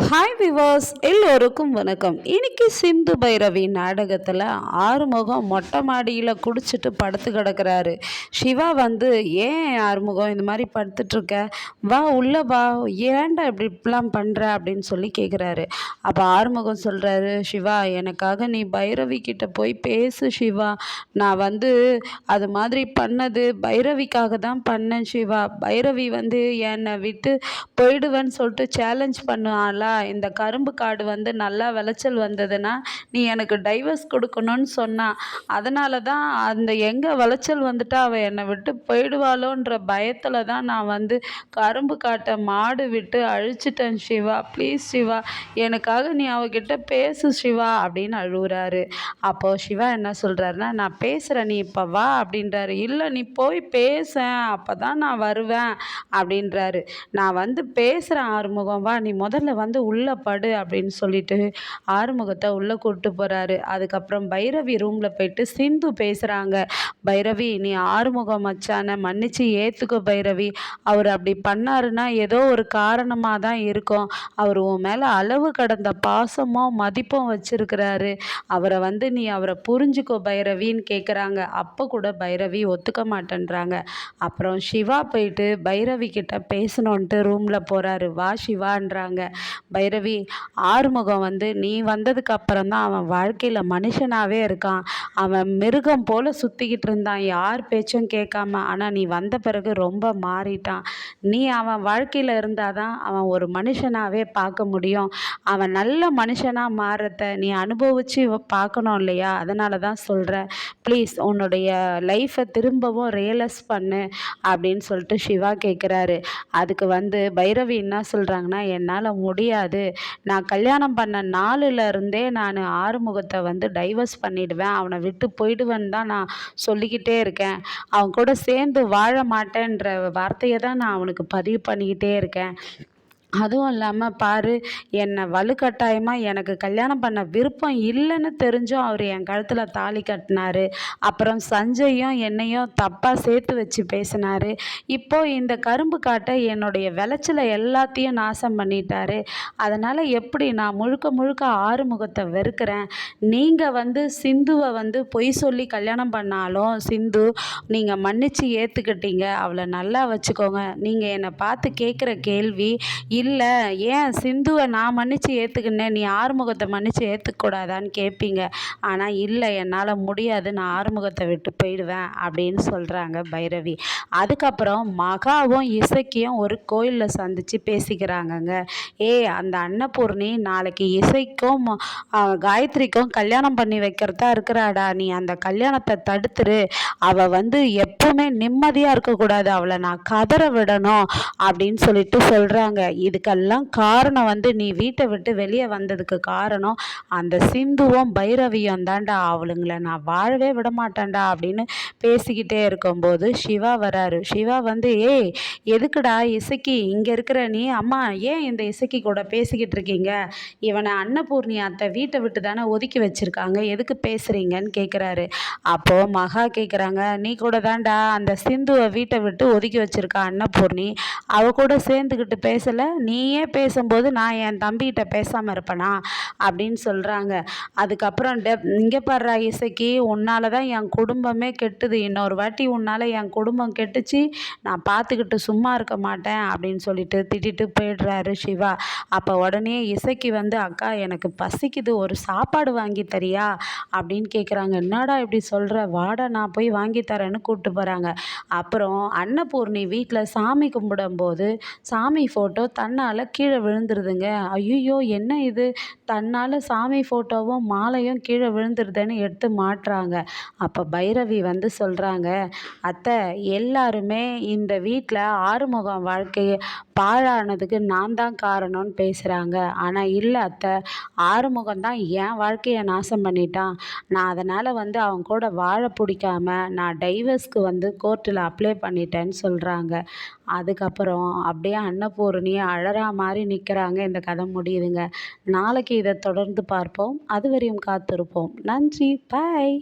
Hi விவாஸ் எல்லோருக்கும் வணக்கம். இன்னைக்கு சிந்து பைரவி நாடகத்தில் ஆறுமுகம் மொட்டை மாடியில் குடிச்சிட்டு படுத்து கிடக்கிறாரு. சிவா வந்து ஏன் ஆறுமுகம் இந்த மாதிரி படுத்துட்ருக்க, வா உள்ள வா, ஏன்டா இப்படிலாம் பண்ணுற அப்படின்னு சொல்லி கேட்குறாரு. அப்போ ஆறுமுகம் சொல்கிறாரு, சிவா எனக்காக நீ பைரவி கிட்ட போய் பேசு சிவா, நான் வந்து அது மாதிரி பண்ணது பைரவிக்காக தான் பண்ணேன் சிவா. பைரவி வந்து என்னை விட்டு போயிடுவேன்னு சொல்லிட்டு சேலஞ்ச் பண்ணுவாள். இந்த கரும்பு காடு வந்து நல்லா விளைச்சல் வந்ததுன்னா நீ எனக்கு டைவர்ஸ் கொடுக்கணும்னு சொன்னான். அதனால தான் அந்த எங்கே விளைச்சல் வந்துட்டா அவள் என்னை விட்டு போயிடுவாளோன்ற பயத்தில் தான் நான் வந்து கரும்பு காட்டை மாடு விட்டு அழிச்சிட்டேன் சிவா. ப்ளீஸ் சிவா, எனக்காக நீ அவகிட்ட பேசு சிவா அப்படின்னு அழுகுறாரு. அப்போது சிவா என்ன சொல்கிறாருன்னா, நான் பேசுகிறேன் நீ இப்போ வா அப்படின்றாரு. இல்லை நீ போய் பேசேன், அப்போ தான் நான் வருவேன் அப்படின்றாரு. நான் வந்து பேசுகிறேன் ஆறுமுகம், வா நீ முதல்ல வந்து உள்ளே படு அப்படின்னு சொல்லிட்டு ஆறுமுகத்தை உள்ளே கூப்பிட்டு போகிறாரு. அதுக்கப்புறம் பைரவி ரூமில் போயிட்டு சிந்து பேசுகிறாங்க. பைரவி, நீ ஆறுமுகம் மச்சானை மன்னிச்சு ஏற்றுக்கோ பைரவி. அவர் அப்படி பண்ணாருன்னா ஏதோ ஒரு காரணமாக தான் இருக்கும். அவர் உன் மேலே அளவு கடந்த பாசமும் மதிப்பும் வச்சிருக்கிறாரு. அவரை வந்து நீ அவரை புரிஞ்சுக்கோ பைரவின்னு கேட்குறாங்க. அப்போ கூட பைரவி ஒத்துக்க மாட்டேன்றாங்க. அப்புறம் சிவா போயிட்டு பைரவி கிட்ட பேசணுன்ட்டு ரூமில் போகிறாரு. வா சிவான்றாங்க. பைரவி, ஆறுமுகம் வந்து நீ வந்ததுக்கு அப்புறம் தான் அவன் வாழ்க்கையில் மனுஷனாகவே இருக்கான். அவன் மிருகம் போல் சுற்றிக்கிட்டு இருந்தான், யார் பேச்சும் கேட்காம. ஆனால் நீ வந்த பிறகு ரொம்ப மாறிட்டான். நீ அவன் வாழ்க்கையில் இருந்தால் தான் அவன் ஒரு மனுஷனாகவே பார்க்க முடியும். அவன் நல்ல மனுஷனாக மாறத்த நீ அனுபவித்து பார்க்கணும் இல்லையா? அதனால தான் சொல்கிறேன். ப்ளீஸ் உன்னுடைய லைஃப்பை திரும்பவும் ரியலைஸ் பண்ணு அப்படின்னு சொல்லிட்டு சிவா கேட்குறாரு. அதுக்கு வந்து பைரவி என்ன சொல்கிறாங்கன்னா, என்னால் முடியாது, நான் கல்யாணம் பண்ண நாளில் இருந்தே நான் ஆறுமுகத்தை வந்து டைவர்ஸ் பண்ணிடுவேன், அவனை விட்டு போயிடுவேன்னு தான் நான் சொல்லிக்கிட்டே இருக்கேன். அவன் கூட சேர்ந்து வாழ மாட்டேன்ற வார்த்தையை தான் நான் அவனுக்கு பதிவு பண்ணிக்கிட்டே இருக்கேன். அதுவும் இல்லாமல் பாரு, என்னை வலுக்கட்டாயமாக எனக்கு கல்யாணம் பண்ண விருப்பம் இல்லைன்னு தெரிஞ்சும் அவர் என் கழுத்தில் தாலி கட்டினாரு. அப்புறம் சஞ்சயும் என்னையும் தப்பாக சேர்த்து வச்சு பேசினாரு. இப்போது இந்த கரும்பு காட்டை என்னுடைய விளைச்சலை எல்லாத்தையும் நாசம் பண்ணிட்டாரு. அதனால் எப்படி நான் முழுக்க முழுக்க ஆறுமுகத்தை வெறுக்கிறேன். நீங்கள் வந்து சிந்துவை வந்து பொய் சொல்லி கல்யாணம் பண்ணாலும் சிந்து நீங்கள் மன்னிச்சு ஏற்றுக்கிட்டீங்க, அவளை நல்லா வச்சுக்கோங்க. நீங்கள் என்னை பார்த்து கேட்குற கேள்வி, இல்லை ஏன் சிந்துவை நான் மன்னிச்சு ஏற்றுக்கினேன், நீ ஆறுமுகத்தை மன்னிச்சு ஏற்றுக்கூடாதான்னு கேட்பீங்க. ஆனால் இல்லை, என்னால் முடியாது, நான் ஆறுமுகத்தை விட்டு போயிடுவேன் அப்படின்னு சொல்கிறாங்க பைரவி. அதுக்கப்புறம் மகாவும் இசக்கியும் ஒரு கோயிலில் சந்தித்து பேசிக்கிறாங்கங்க. அந்த அன்னபூர்ணி நாளைக்கு இசைக்கும் காயத்ரிக்கும் கல்யாணம் பண்ணி வைக்கிறதா இருக்கிறாடா, நீ அந்த கல்யாணத்தை தடுத்துரு. அவள் வந்து எப்பவுமே நிம்மதியாக இருக்கக்கூடாது, அவளை நான் கதற விடணும் அப்படின்னு சொல்லிட்டு சொல்கிறாங்க. இதுக்கெல்லாம் காரணம் வந்து நீ வீட்டை விட்டு வெளியே வந்ததுக்கு காரணம் அந்த சிந்துவும் பைரவியும் தாண்டா, அவளுங்களை நான் வாழவே விட மாட்டேன்டா அப்படின்னு பேசிக்கிட்டே இருக்கும்போது சிவா வராரு. சிவா வந்து, எதுக்குடா இசக்கி இங்கே இருக்கிற நீ, அம்மா ஏன் இந்த இசக்கி கூட பேசிக்கிட்டு இருக்கீங்க, இவனை அன்னபூர்ணி அத்தை வீட்டை விட்டு தானே ஒதுக்கி வச்சுருக்காங்க, எதுக்கு பேசுகிறீங்கன்னு கேட்குறாரு. அப்போது மகா கேட்குறாங்க, நீ கூட தாண்டா அந்த சிந்துவை வீட்டை விட்டு ஒதுக்கி வச்சுருக்கா அன்னபூர்ணி, அவ கூட சேர்ந்துக்கிட்டு பேசலை, நீயே பேசும்போது நான் என் தம்பிகிட்ட பேசாமல் இருப்பேனா அப்படின்னு சொல்கிறாங்க. அதுக்கப்புறம் இங்கே பாடுறா இசைக்கு, உன்னால தான் என் குடும்பமே கெட்டுது, இன்னொரு வாட்டி உன்னால் என் குடும்பம் கெட்டுச்சு, நான் பார்த்துக்கிட்டு சும்மா இருக்க மாட்டேன் அப்படின்னு சொல்லிட்டு திட்டிட்டு போயிடுறாரு சிவா. அப்போ உடனே இசைக்கு வந்து, அக்கா எனக்கு பசிக்குது, ஒரு சாப்பாடு வாங்கி தரியா அப்படின்னு கேட்குறாங்க. என்னடா இப்படி சொல்கிற, வாடா நான் போய் வாங்கி தரேன்னு கூப்பிட்டு போகிறாங்க. அப்புறம் அன்னபூர்ணி வீட்டில் சாமி கும்பிடும்போது சாமி ஃபோட்டோ தன்னால் கீழே விழுந்துருதுங்க. ஐயோ என்ன இது, தன்னால் சாமி ஃபோட்டோவும் மாலையும் கீழே விழுந்துருதுன்னு எடுத்து மாட்டுறாங்க. அப்போ பைரவி வந்து சொல்கிறாங்க, அத்தை எல்லாருமே இந்த வீட்டில் ஆறுமுகம் வாழ்க்கையை பாழானதுக்கு நான் தான் காரணம்னு பேசுகிறாங்க. ஆனால் இல்லை அத்தை, ஆறுமுகம் தான் என் வாழ்க்கையை நாசம் பண்ணிட்டான். நான் அதனால் வந்து அவன் கூட வாழ பிடிக்காம நான் டைவர்ஸ்க்கு வந்து கோர்ட்டில் அப்ளை பண்ணிட்டேன்னு சொல்கிறாங்க. அதுக்கப்புறம் அப்படியே அன்னபூர்ணியை அழறா மாதிரி நிற்கிறாங்க. இந்த கதை முடியுதுங்க. நாளைக்கு இதை தொடர்ந்து பார்ப்போம். அதுவரையும் காத்திருப்போம். நன்றி, பாய்.